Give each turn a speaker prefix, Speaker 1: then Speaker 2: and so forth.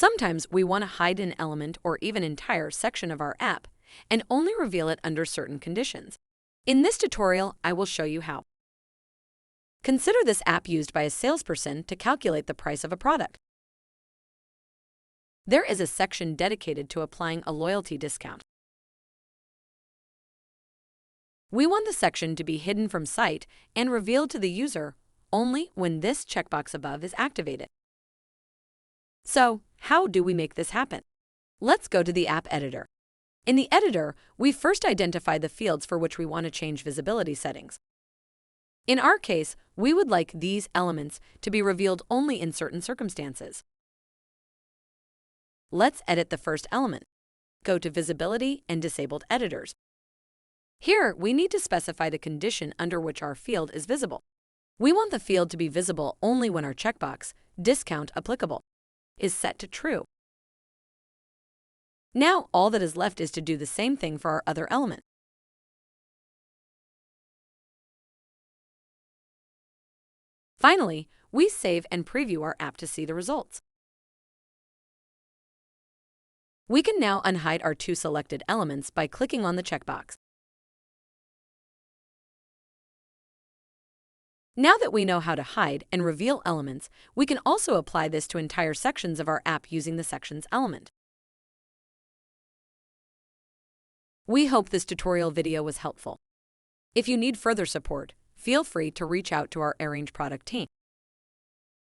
Speaker 1: Sometimes we want to hide an element or even entire section of our app and only reveal it under certain conditions. In this tutorial, I will show you how. Consider this app used by a salesperson to calculate the price of a product. There is a section dedicated to applying a loyalty discount. We want the section to be hidden from sight and revealed to the user only when this checkbox above is activated. So, how do we make this happen? Let's go to the app editor. In the editor, we first identify the fields for which we want to change visibility settings. In our case, we would like these elements to be revealed only in certain circumstances. Let's edit the first element. Go to Visibility and Disabled Editors. Here, we need to specify the condition under which our field is visible. We want the field to be visible only when our checkbox, Discount Applicable, is set to True. Now, all that is left is to do the same thing for our other element. Finally, we save and preview our app to see the results. We can now unhide our two selected elements by clicking on the checkbox. Now that we know how to hide and reveal elements, we can also apply this to entire sections of our app using the Sections element. We hope this tutorial video was helpful. If you need further support, feel free to reach out to our Arrange product team.